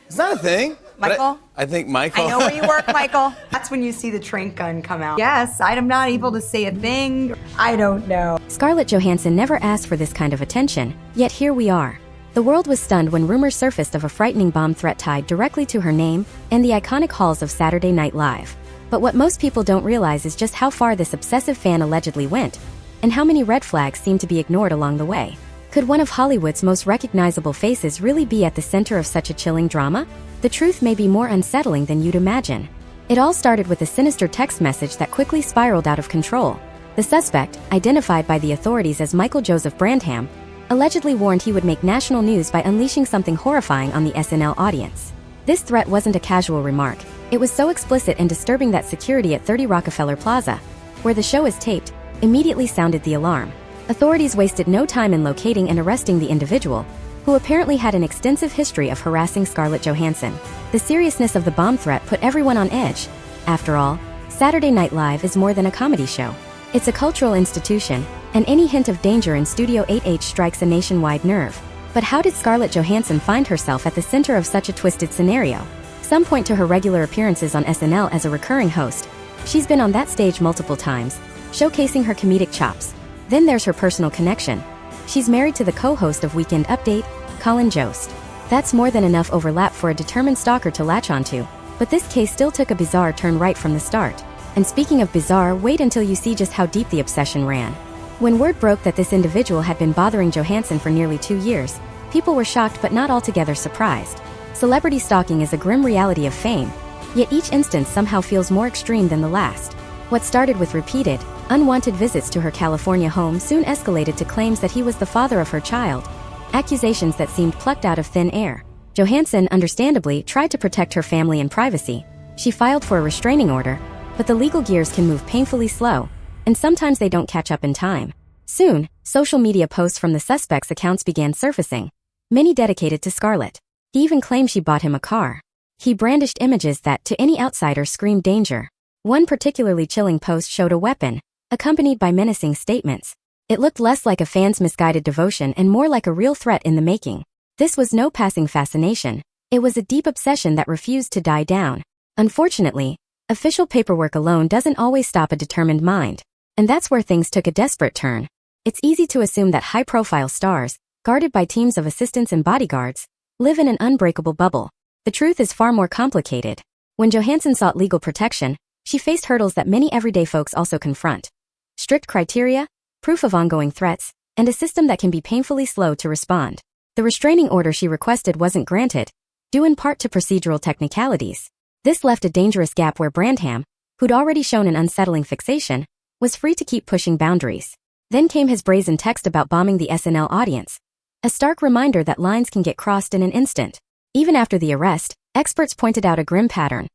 It's not a thing. Michael? I think Michael. I know where you work, Michael. That's when you see the trank gun come out. Yes, I'm not able to say a thing. I don't know. Scarlett Johansson never asked for this kind of attention, yet here we are. The world was stunned when rumors surfaced of a frightening bomb threat tied directly to her name and the iconic halls of Saturday Night Live. But what most people don't realize is just how far this obsessive fan allegedly went, and how many red flags seem to be ignored along the way. Could one of Hollywood's most recognizable faces really be at the center of such a chilling drama? The truth may be more unsettling than you'd imagine. It all started with a sinister text message that quickly spiraled out of control. The suspect, identified by the authorities as Michael Joseph Brandham, allegedly warned he would make national news by unleashing something horrifying on the SNL audience. This threat wasn't a casual remark. It was so explicit and disturbing that security at 30 Rockefeller Plaza, where the show is taped, immediately sounded the alarm. Authorities wasted no time in locating and arresting the individual, who apparently had an extensive history of harassing Scarlett Johansson. The seriousness of the bomb threat put everyone on edge. After all, Saturday Night Live is more than a comedy show. It's a cultural institution, and any hint of danger in Studio 8H strikes a nationwide nerve. But how did Scarlett Johansson find herself at the center of such a twisted scenario? Some point to her regular appearances on SNL as a recurring host. She's been on that stage multiple times, showcasing her comedic chops. Then there's her personal connection. She's married to the co-host of Weekend Update, Colin Jost. That's more than enough overlap for a determined stalker to latch onto. But this case still took a bizarre turn right from the start. And speaking of bizarre, wait until you see just how deep the obsession ran. When word broke that this individual had been bothering Johansson for nearly 2 years, people were shocked but not altogether surprised. Celebrity stalking is a grim reality of fame, yet each instance somehow feels more extreme than the last. What started with repeated, unwanted visits to her California home soon escalated to claims that he was the father of her child, accusations that seemed plucked out of thin air. Johansson, understandably, tried to protect her family and privacy. She filed for a restraining order, but the legal gears can move painfully slow, and sometimes they don't catch up in time. Soon, social media posts from the suspect's accounts began surfacing, many dedicated to Scarlett. He even claimed she bought him a car. He brandished images that, to any outsider, screamed danger. One particularly chilling post showed a weapon, accompanied by menacing statements. It looked less like a fan's misguided devotion and more like a real threat in the making. This was no passing fascination. It was a deep obsession that refused to die down. Unfortunately, official paperwork alone doesn't always stop a determined mind. And that's where things took a desperate turn. It's easy to assume that high-profile stars, guarded by teams of assistants and bodyguards, live in an unbreakable bubble. The truth is far more complicated. When Johansson sought legal protection, she faced hurdles that many everyday folks also confront. Strict criteria, proof of ongoing threats, and a system that can be painfully slow to respond. The restraining order she requested wasn't granted, due in part to procedural technicalities. This left a dangerous gap where Brandham, who'd already shown an unsettling fixation, was free to keep pushing boundaries. Then came his brazen text about bombing the SNL audience. A stark reminder that lines can get crossed in an instant. Even after the arrest, experts pointed out a grim pattern.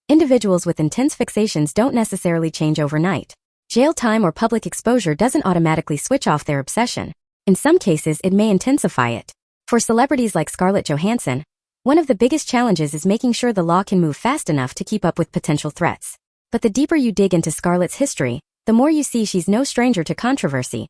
Individuals with intense fixations don't necessarily change overnight. Jail time or public exposure doesn't automatically switch off their obsession. In some cases, it may intensify it. For celebrities like Scarlett Johansson, one of the biggest challenges is making sure the law can move fast enough to keep up with potential threats. But the deeper you dig into Scarlett's history, the more you see she's no stranger to controversy.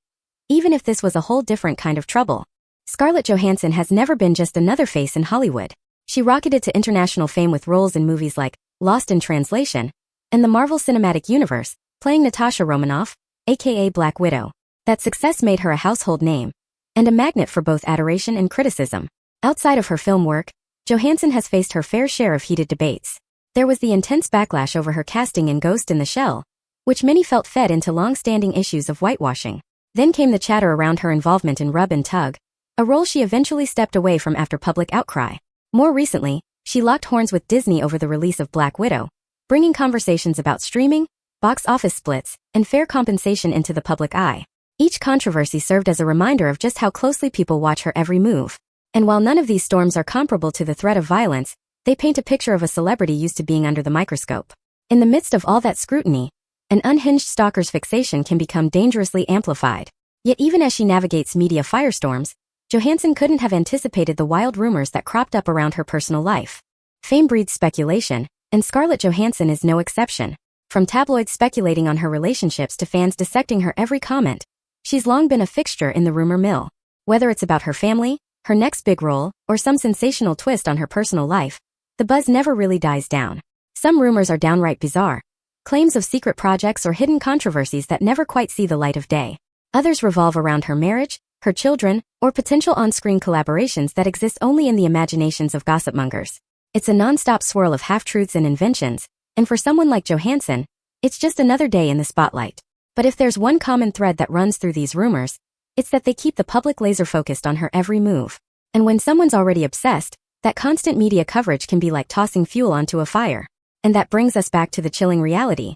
Even if this was a whole different kind of trouble. Scarlett Johansson has never been just another face in Hollywood. She rocketed to international fame with roles in movies like Lost in Translation and the Marvel Cinematic Universe, playing Natasha Romanoff, aka Black Widow. That success made her a household name, and a magnet for both adoration and criticism. Outside of her film work, Johansson has faced her fair share of heated debates. There was the intense backlash over her casting in Ghost in the Shell, which many felt fed into long-standing issues of whitewashing. Then came the chatter around her involvement in Rub and Tug, a role she eventually stepped away from after public outcry. More recently, she locked horns with Disney over the release of Black Widow, bringing conversations about streaming, box office splits, and fair compensation into the public eye. Each controversy served as a reminder of just how closely people watch her every move. And while none of these storms are comparable to the threat of violence, they paint a picture of a celebrity used to being under the microscope. In the midst of all that scrutiny, an unhinged stalker's fixation can become dangerously amplified. Yet even as she navigates media firestorms, Johansson couldn't have anticipated the wild rumors that cropped up around her personal life. Fame breeds speculation, and Scarlett Johansson is no exception. From tabloids speculating on her relationships to fans dissecting her every comment, she's long been a fixture in the rumor mill. Whether it's about her family, her next big role, or some sensational twist on her personal life, the buzz never really dies down. Some rumors are downright bizarre. Claims of secret projects or hidden controversies that never quite see the light of day. Others revolve around her marriage, her children, or potential on-screen collaborations that exist only in the imaginations of gossipmongers. It's a non-stop swirl of half-truths and inventions, and for someone like Johansson, it's just another day in the spotlight. But if there's one common thread that runs through these rumors, it's that they keep the public laser-focused on her every move. And when someone's already obsessed, that constant media coverage can be like tossing fuel onto a fire. And that brings us back to the chilling reality.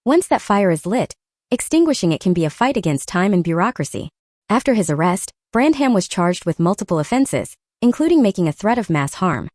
Once that fire is lit, extinguishing it can be a fight against time and bureaucracy. After his arrest, Brandham was charged with multiple offenses, including making a threat of mass harm.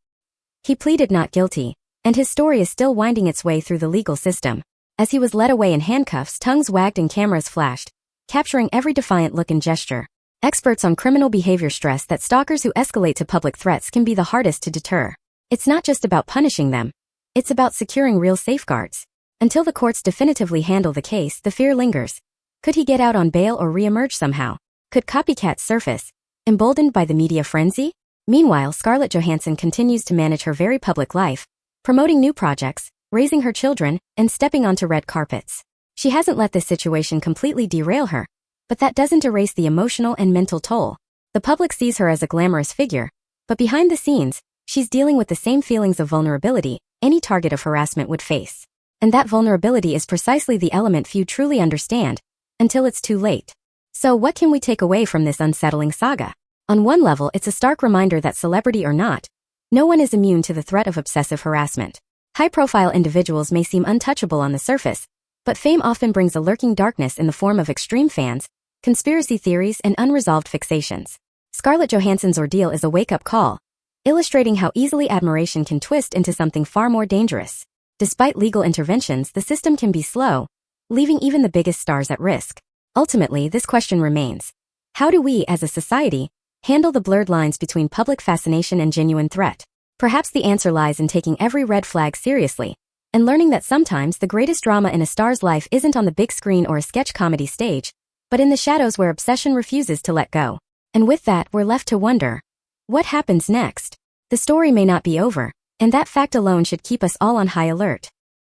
He pleaded not guilty, and his story is still winding its way through the legal system. As he was led away in handcuffs, tongues wagged and cameras flashed, capturing every defiant look and gesture. Experts on criminal behavior stress that stalkers who escalate to public threats can be the hardest to deter. It's not just about punishing them. It's about securing real safeguards. Until the courts definitively handle the case, the fear lingers. Could he get out on bail or re-emerge somehow? Could copycats surface, emboldened by the media frenzy? Meanwhile, Scarlett Johansson continues to manage her very public life, promoting new projects, raising her children, and stepping onto red carpets. She hasn't let this situation completely derail her, but that doesn't erase the emotional and mental toll. The public sees her as a glamorous figure, but behind the scenes, she's dealing with the same feelings of vulnerability any target of harassment would face. And that vulnerability is precisely the element few truly understand, until it's too late. So what can we take away from this unsettling saga? On one level, it's a stark reminder that celebrity or not, no one is immune to the threat of obsessive harassment. High-profile individuals may seem untouchable on the surface, but fame often brings a lurking darkness in the form of extreme fans, conspiracy theories, and unresolved fixations. Scarlett Johansson's ordeal is a wake-up call, illustrating how easily admiration can twist into something far more dangerous. Despite legal interventions, the system can be slow, leaving even the biggest stars at risk. Ultimately, this question remains. How do we, as a society, handle the blurred lines between public fascination and genuine threat? Perhaps the answer lies in taking every red flag seriously, and learning that sometimes the greatest drama in a star's life isn't on the big screen or a sketch comedy stage, but in the shadows where obsession refuses to let go. And with that, we're left to wonder, what happens next? The story may not be over, and that fact alone should keep us all on high alert.